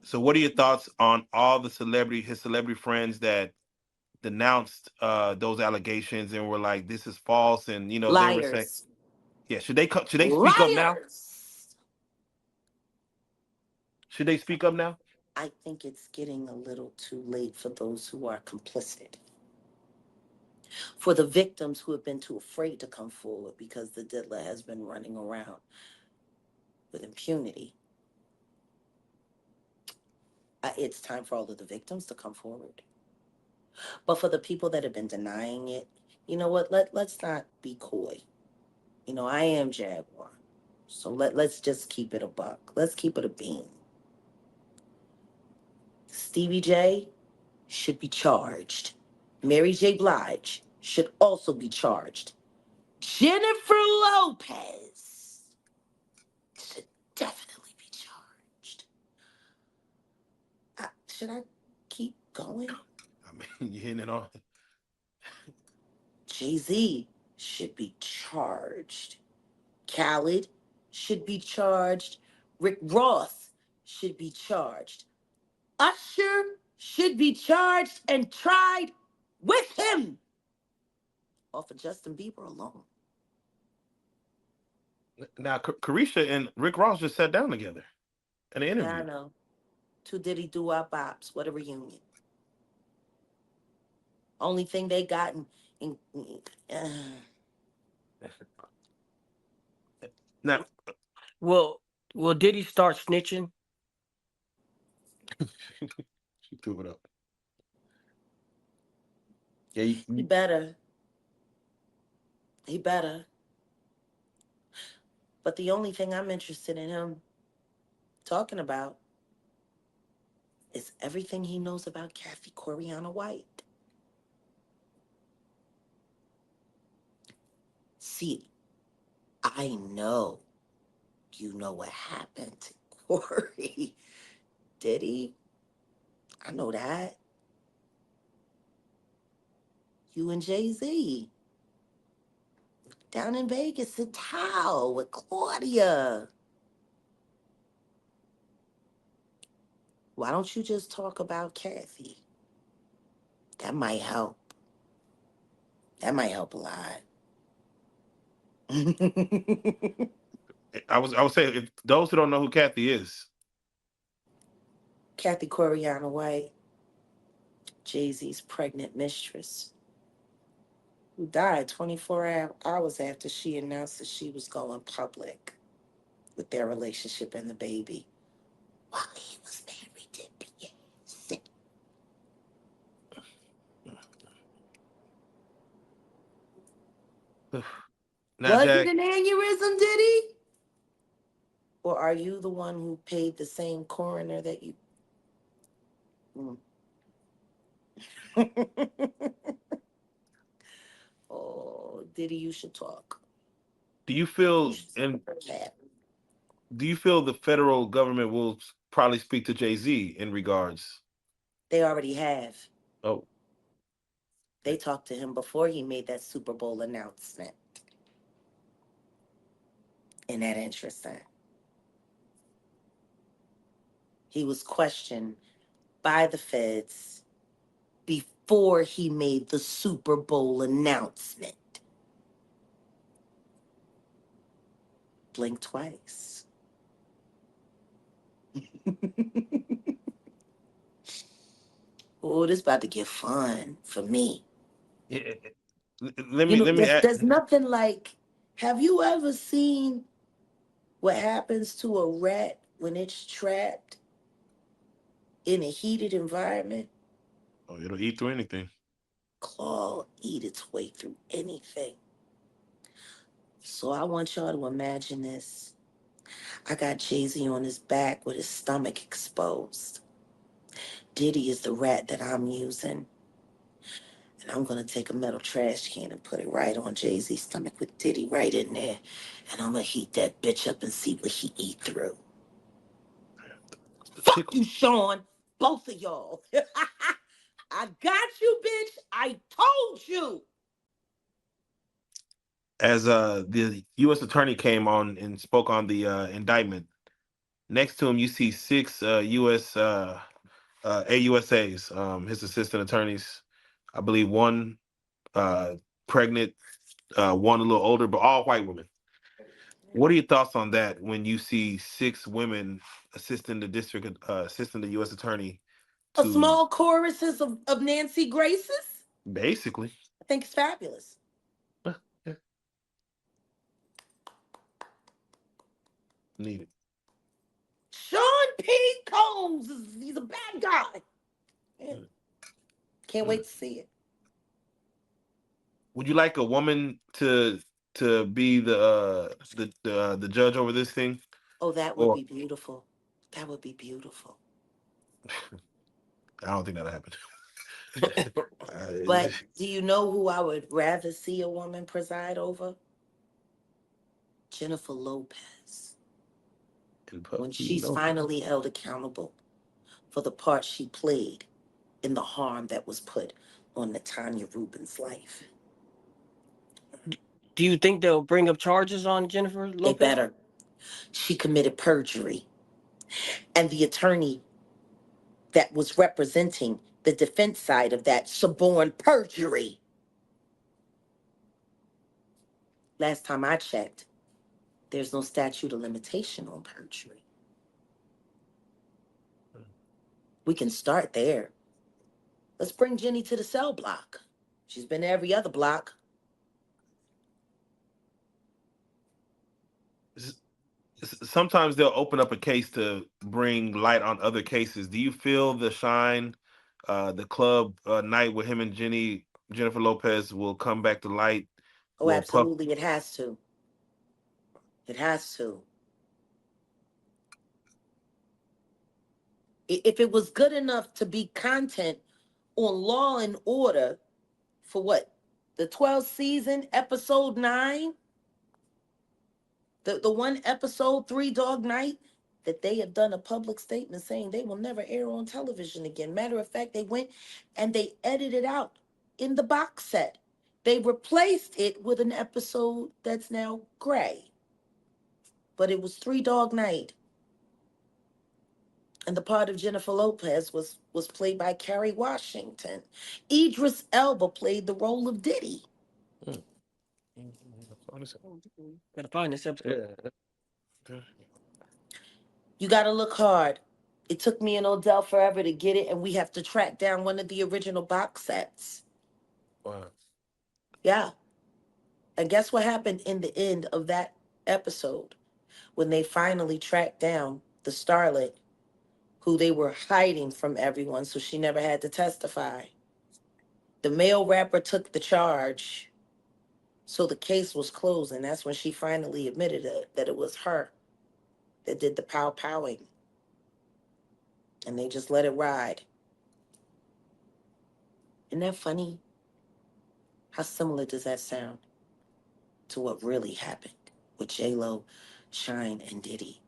So, what are your thoughts on all the his celebrity friends that denounced those allegations and were like, "This is false," and they were saying, Liars. "Yeah, should they speak up now? Liars. Should they speak up now?" I think it's getting a little too late for those who are complicit. For the victims who have been too afraid to come forward because the diddler has been running around with impunity. It's time for all of the victims to come forward. But for the people that have been denying it, you know what? Let's not be coy. I am Jaguar. So let's just keep it a buck. Let's keep it a bean. Stevie J should be charged. Mary J. Blige should also be charged. Jennifer Lopez should definitely be charged. Should I keep going? I mean, you're hitting it on. Jay-Z should be charged. Khaled should be charged. Rick Ross should be charged. Usher should be charged and tried with him. Or for Justin Bieber alone. Now, Carisha and Rick Ross just sat down together in an Yeah, I interview. know. Two Diddy doo-wop bops. What a reunion. Only thing they got uh, Now, Well, did he start snitching? she threw it up. Yeah, he better. He better. But the only thing I'm interested in him talking about is everything he knows about Kathy Coriana White. See, I know you know what happened to Corey. Did he? I know that. You and Jay-Z down in Vegas at Tao with Claudia. Why don't you just talk about Kathy? That might help. That might help a lot. I would say if those who don't know who Kathy is, Kathy Coriana White, Jay-Z's pregnant mistress, who died 24 hours after she announced that she was going public with their relationship and the baby while he was married to Beyonce. now Was it Jack, an aneurysm, did he? Or are you the one who paid the same coroner that you... Mm. Oh, Diddy, you should talk. do you You feel should and talk that. do you feel the federal government will probably speak to Jay-Z in regards? They already have. Oh, They talked to him before he made that Super Bowl announcement. Isn't that interesting? He was questioned by the feds before he made the Super Bowl announcement. Blink twice. Oh, this about to get fun for me. yeah. Let me add. There's nothing like. Have you ever seen what happens to a rat when it's trapped in a heated environment? Oh, it'll eat through anything. Claw eat its way through anything. So I want y'all to imagine this. I got Jay-Z on his back with his stomach exposed. Diddy is the rat that I'm using. And I'm going to take a metal trash can and put it right on Jay-Z's stomach with Diddy right in there. And I'm going to heat that bitch up and see what he eat through. The Fuck tickle. you, Sean. Both of y'all. I got you, bitch. I told you. As the U.S. attorney came on and spoke on the indictment, Next to him, you see six U.S. AUSAs, his assistant attorneys. I believe one pregnant, one a little older, but all white women. What are your thoughts on that when you see six women assisting the U.S. attorney A to small choruses of Nancy Graces. basically I think it's fabulous. yeah, need it? Sean P. Combs he's a bad guy. Yeah, Mm, can't mm. wait to see it. Would you like a woman to be the judge over this thing, Oh, that would or be beautiful. That would be beautiful. I don't think that'll happen. But do you know who I would rather see a woman preside over? Jennifer Lopez. And When Puffy, she's no. finally held accountable for the part she played in the harm that was put on Natanya Rubin's life. Do you think they'll bring up charges on Jennifer They Lopez? better. She committed perjury. And the attorney that was representing the defense side of that suborned perjury. Last time I checked, there's no statute of limitation on perjury. We can start there. Let's bring Jenny to the cell block. She's been to every other block. Sometimes they'll open up a case to bring light on other cases. Do you feel the Shine, the club night with him and Jennifer Lopez will come back to light? Oh, Will Puff? absolutely, it has to. It has to. If it was good enough to be content on Law and Order for what? The 12th season, episode 9? The one episode, Three Dog Night, that they have done a public statement saying they will never air on television again. Matter of fact, they went and they edited out in the box set. They replaced it with an episode that's now gray. But it was Three Dog Night. And the part of Jennifer Lopez was played by Kerry Washington. Idris Elba played the role of Diddy. Mm. Gotta find this episode. Yeah. You got to look hard. It took me and Odell forever to get it, and we have to track down one of the original box sets. Wow. Yeah. And guess what happened in the end of that episode when they finally tracked down the starlet who they were hiding from everyone so she never had to testify? The male rapper took the charge, so the case was closed, and that's when she finally admitted that it was her that did the powing, and they just let it ride. Isn't that funny? How similar does that sound to what really happened with J Lo, Shine, and Diddy?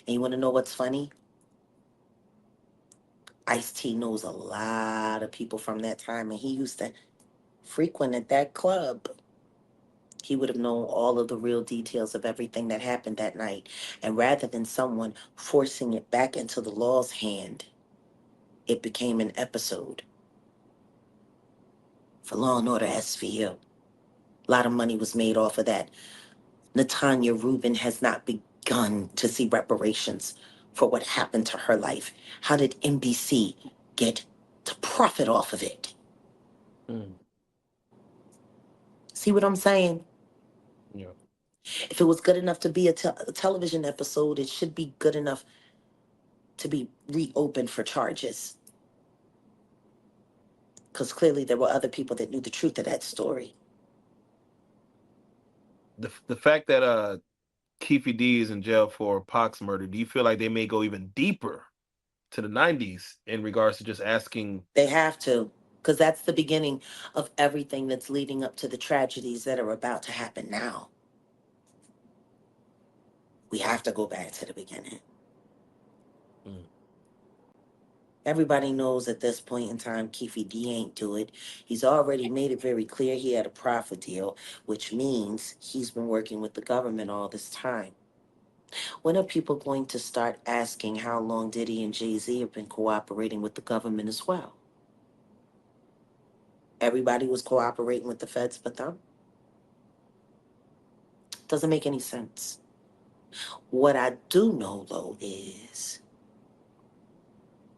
And you want to know what's funny? Ice T knows a lot of people from that time, and he used to frequent at that club. He would have known all of the real details of everything that happened that night. And rather than someone forcing it back into the law's hand, it became an episode for Law and Order SVU. A lot of money was made off of that. Natanya Rubin has not begun to see reparations for what happened to her life. How did NBC get to profit off of it? Mm. See what I'm saying? Yeah. If it was good enough to be a television episode, it should be good enough to be reopened for charges. Because clearly there were other people that knew the truth of that story. The fact that Keefe D is in jail for Pac's murder, do you feel like they may go even deeper to the '90s in regards to just asking? They have to, because that's the beginning of everything that's leading up to the tragedies that are about to happen now. We have to go back to the beginning. Mm. Everybody knows at this point in time, Keefe D ain't do it. He's already made it very clear he had a profit deal, which means he's been working with the government all this time. When are people going to start asking how long Diddy and Jay-Z have been cooperating with the government as well? Everybody was cooperating with the feds but them. Doesn't make any sense. What I do know though is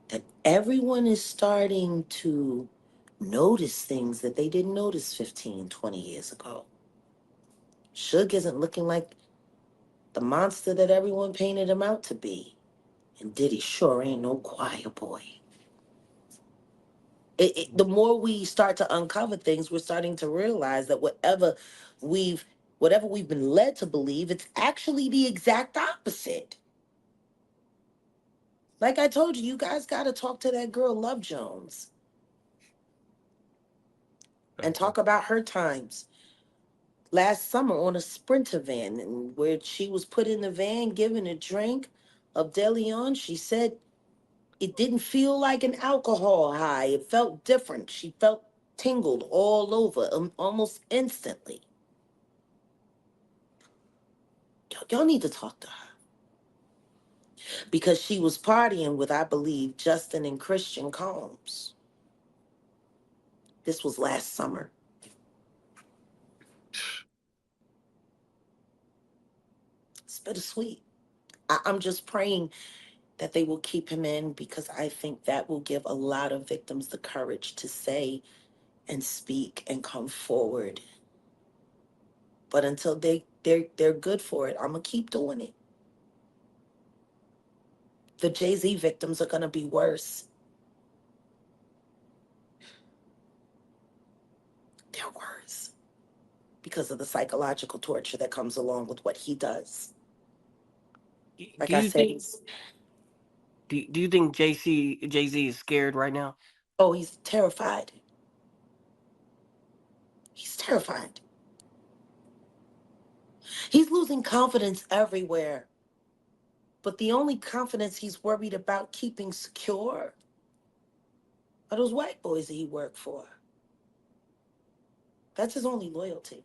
that everyone is starting to notice things that they didn't notice 15, 20 years ago. Suge isn't looking like the monster that everyone painted him out to be. And Diddy sure ain't no choir boy. The more we start to uncover things, we're starting to realize that we've whatever we've been led to believe, it's actually the exact opposite. Like I told you, you guys got to talk to that girl Love Jones and Gotcha. talk about her times last summer on a Sprinter van, and where she was put in the van given a drink of DeLeon. She said it didn't feel like an alcohol high. It felt different. She felt tingled all over almost instantly. Y'all need to talk to her because she was partying with, I believe, Justin and Christian Combs. This was last summer. It's bittersweet. I'm just praying that they will keep him in because I think that will give a lot of victims the courage to say and speak and come forward. But until they're good for it, I'm gonna keep doing it. The Jay-Z victims are gonna be worse. They're worse because of the psychological torture that comes along with what he does. Like Do I you said, think do you think Jay-Z is scared right now? oh, he's terrified. He's terrified. He's losing confidence everywhere. But the only confidence he's worried about keeping secure are those white boys that he worked for. That's his only loyalty.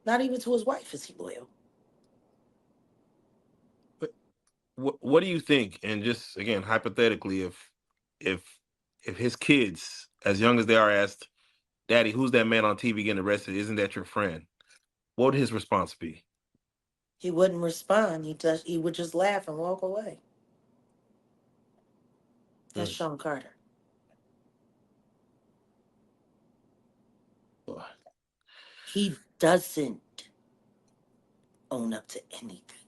Not even to his wife is he loyal. What do you think? And just again, hypothetically, if if his kids, as young as they are, asked, "Daddy, who's that man on TV getting arrested? Isn't that your friend?" What would his response be? He wouldn't respond. He would just laugh and walk away. That's Mm. Sean Carter. Boy. He doesn't own up to anything.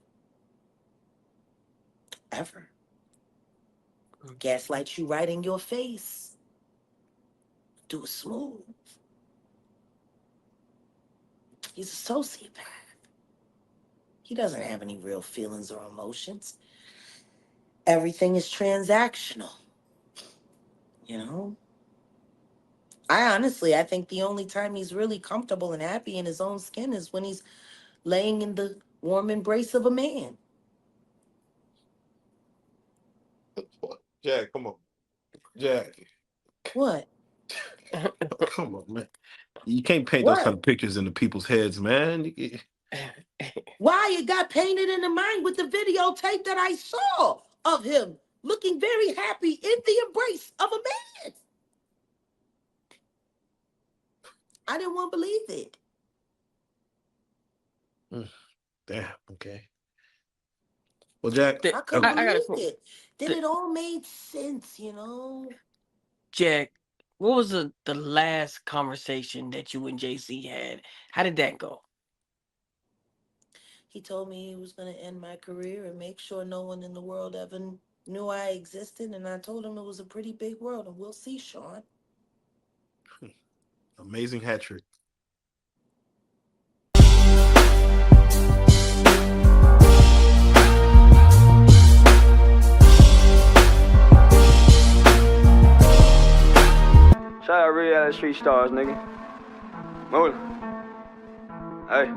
Ever. Gaslight you right in your face. Do it smooth. He's a sociopath. He doesn't have any real feelings or emotions. Everything is transactional. You know? I think the only time he's really comfortable and happy in his own skin is when he's laying in the warm embrace of a man. Jack, come on, Jack, What? come on, man. You can't paint those kind What? of pictures into people's heads, man. Why it got painted in the mind with the videotape that I saw of him looking very happy in the embrace of a man. I didn't want to believe it. Damn. Okay. Well, Jack. The- I couldn't I got a believe quote. it. Then it all made sense, you know. Jack, what was the last conversation that you and JC had? How did that go? He told me he was going to end my career and make sure no one in the world ever knew I existed. And I told him it was a pretty big world. And we'll see, Sean. Amazing hat trick. Shout out real street stars, nigga. Moolah. Hey.